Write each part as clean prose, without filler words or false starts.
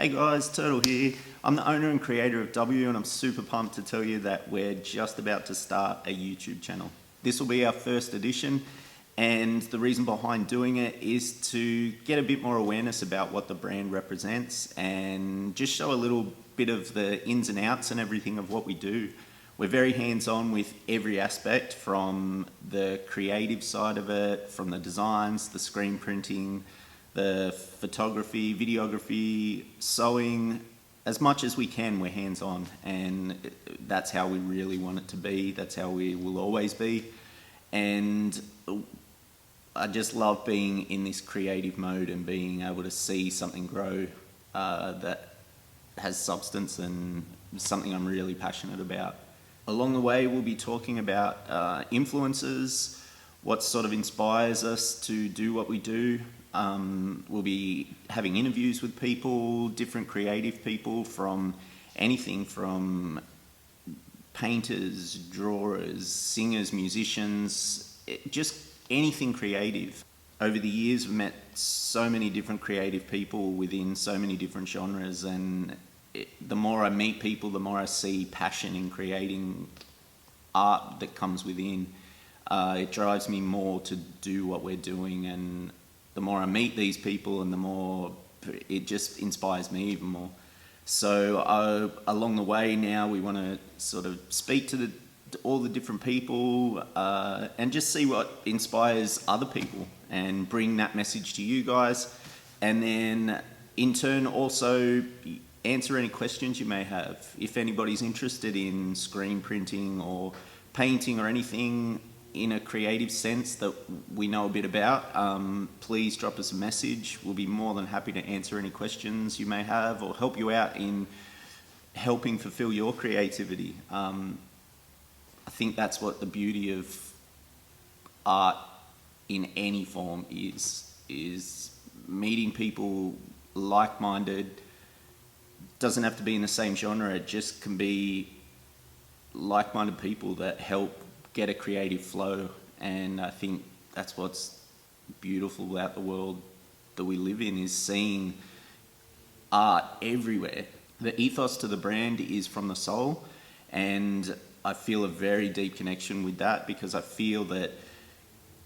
Hey guys, Turtle here. I'm the owner and creator of W, and I'm super pumped to tell you that we're just about to start a YouTube channel. This will be our first edition, and the reason behind doing it is to get a bit more awareness about what the brand represents and just show a little bit of the ins and outs and everything of what we do. We're very hands-on with every aspect, from the creative side of it, from the designs, the screen printing, the photography, videography, sewing. As much as we can, we're hands-on, and that's how we really want it to be. That's how we will always be. And I just love being in this creative mode and being able to see something grow that has substance and something I'm really passionate about. Along the way, we'll be talking about influences, what sort of inspires us to do what we do. We'll be having interviews with people, different creative people, from anything from painters, drawers, singers, musicians, just anything creative. Over the years, we've met so many different creative people within so many different genres, and the more I meet people, the more I see passion in creating art that comes within. It drives me more to do what we're doing, and the more I meet these people, and the more it just inspires me even more. So along the way now, we want to sort of speak to all the different people and just see what inspires other people and bring that message to you guys. And then in turn also answer any questions you may have. If anybody's interested in screen printing or painting or anything in a creative sense that we know a bit about, please drop us a message. We'll be more than happy to answer any questions you may have or help you out in helping fulfill your creativity. I think that's what the beauty of art in any form is meeting people like-minded. Doesn't have to be in the same genre, it just can be like-minded people that help get a creative flow. And I think that's what's beautiful about the world that we live in, is seeing art everywhere. The ethos to the brand is from the soul, and I feel a very deep connection with that, because I feel that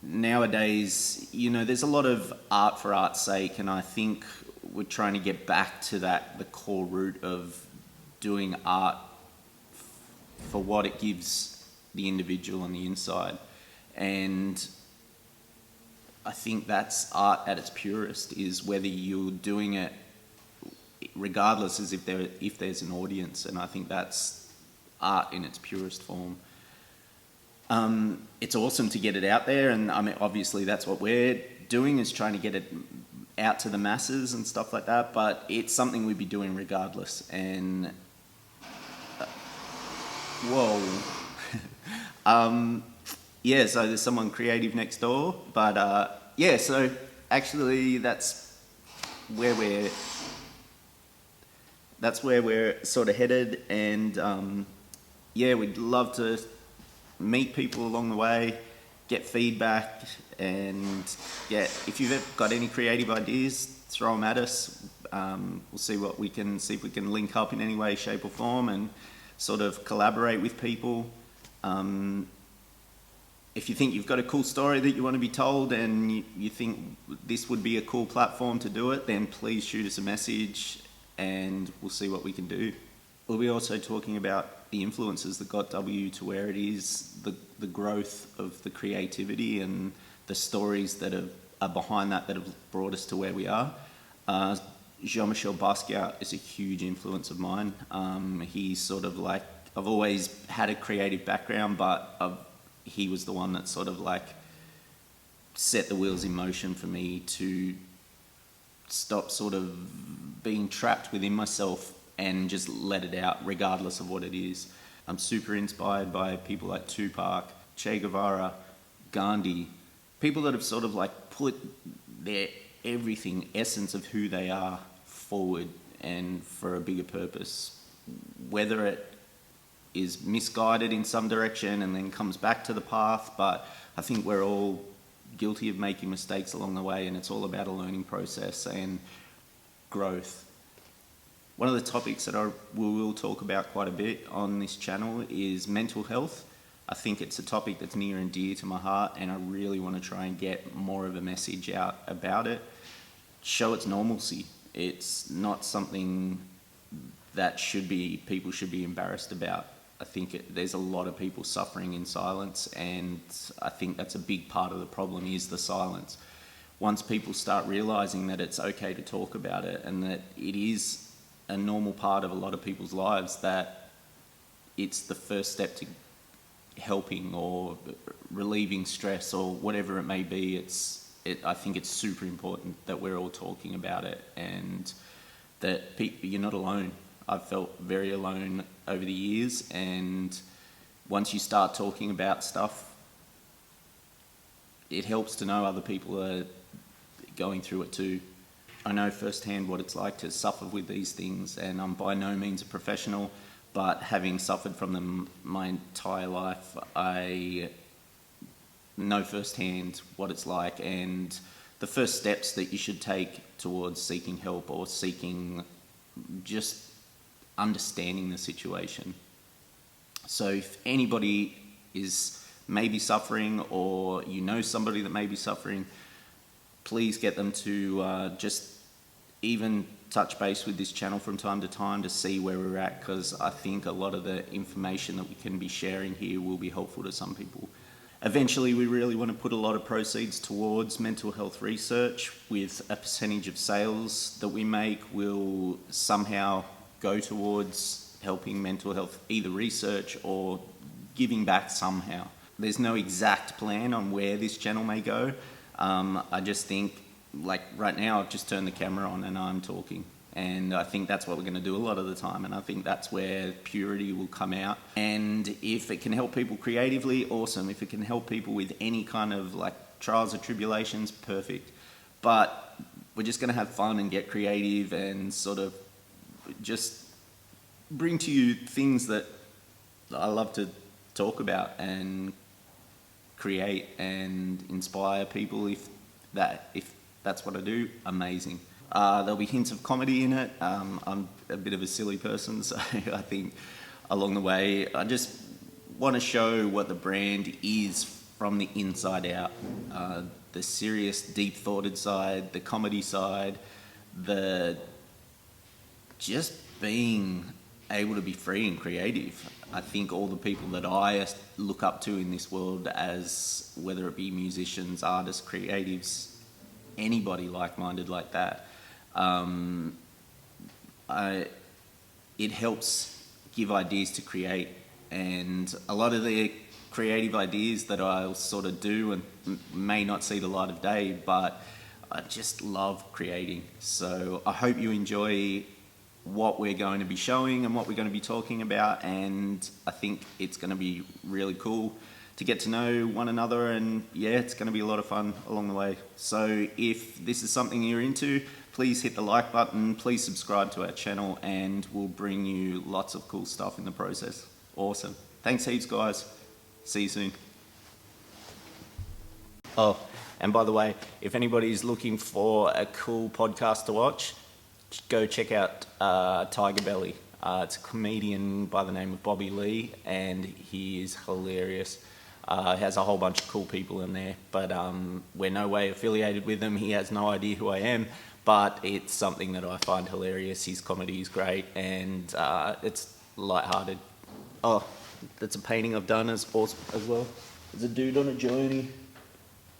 nowadays, there's a lot of art for art's sake, and I think we're trying to get back to that, the core root of doing art for what it gives the individual on the inside. And I think that's art at its purest, is whether you're doing it regardless as if there's an audience. And I think that's art in its purest form. It's awesome to get it out there, and I mean, obviously that's what we're doing, is trying to get it out to the masses and stuff like that, but it's something we'd be doing regardless. And whoa. So there's someone creative next door, but so actually that's where we're sort of headed. And we'd love to meet people along the way, get feedback, and if you've got any creative ideas, throw them at us. We'll see if we can link up in any way, shape or form, and sort of collaborate with people. If you think you've got a cool story that you want to be told, and you think this would be a cool platform to do it, then please shoot us a message and we'll see what we can do. We'll be also talking about the influences that got W to where it is, the growth of the creativity and the stories that are behind that have brought us to where we are. Jean-Michel Basquiat is a huge influence of mine. He's sort of like, I've always had a creative background, but he was the one that sort of like set the wheels in motion for me to stop sort of being trapped within myself and just let it out regardless of what it is. I'm super inspired by people like Tupac, Che Guevara, Gandhi, people that have sort of like put their everything, essence of who they are, forward and for a bigger purpose. Whether it is misguided in some direction and then comes back to the path, but I think we're all guilty of making mistakes along the way, and it's all about a learning process and growth. One of the topics that we will talk about quite a bit on this channel is mental health. I think it's a topic that's near and dear to my heart, and I really want to try and get more of a message out about it. Show its normalcy. It's not something that people should be embarrassed about. I think there's a lot of people suffering in silence, and I think that's a big part of the problem is the silence. Once people start realizing that it's okay to talk about it and that it is a normal part of a lot of people's lives, that it's the first step to helping or relieving stress or whatever it may be. I think it's super important that we're all talking about it, and that you're not alone. I've felt very alone over the years, and once you start talking about stuff, it helps to know other people are going through it too. I know firsthand what it's like to suffer with these things, and I'm by no means a professional, but having suffered from them my entire life, I know firsthand what it's like, and the first steps that you should take towards seeking help or seeking just understanding the situation. So if anybody is maybe suffering, or you know somebody that may be suffering, please get them to just even touch base with this channel from time to time to see where we're at, because I think a lot of the information that we can be sharing here will be helpful to some people. Eventually, we really want to put a lot of proceeds towards mental health research, with a percentage of sales that we make will somehow go towards helping mental health, either research or giving back somehow. There's no exact plan on where this channel may go. I just think, like right now, I've just turned the camera on and I'm talking. And I think that's what we're going to do a lot of the time. And I think that's where purity will come out. And if it can help people creatively, awesome. If it can help people with any kind of like trials or tribulations, perfect. But we're just going to have fun and get creative and sort of just bring to you things that I love to talk about and create and inspire people. If that's what I do, amazing. There'll be hints of comedy in it. I'm a bit of a silly person, so I think along the way, I just want to show what the brand is from the inside out. The serious, deep-thoughted side, the comedy side, the just being able to be free and creative. I think all the people that I look up to in this world, as whether it be musicians, artists, creatives, anybody like-minded like that, it helps give ideas to create. And a lot of the creative ideas that I'll sort of do and may not see the light of day, but I just love creating. So I hope you enjoy what we're going to be showing and what we're going to be talking about, and I think it's going to be really cool to get to know one another, and yeah, it's going to be a lot of fun along the way. So if this is something you're into, please hit the like button, please subscribe to our channel, and we'll bring you lots of cool stuff in the process. Awesome. Thanks heaps, guys. See you soon. Oh, and by the way, if anybody's looking for a cool podcast to watch, go check out Tiger Belly. It's a comedian by the name of Bobby Lee, and he is hilarious. Has a whole bunch of cool people in there, but we're no way affiliated with him. He has no idea who I am, but it's something that I find hilarious. His comedy is great, and it's lighthearted. Oh, that's a painting I've done as well. There's a dude on a journey.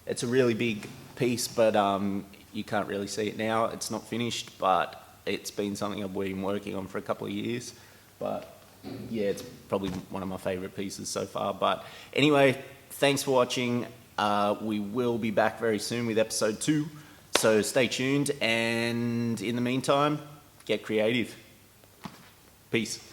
It's a really big piece, but you can't really see it now. It's not finished, but it's been something I've been working on for a couple of years. But yeah, it's probably one of my favorite pieces so far. But anyway, thanks for watching. We will be back very soon with episode 2. So stay tuned, and in the meantime, get creative. Peace.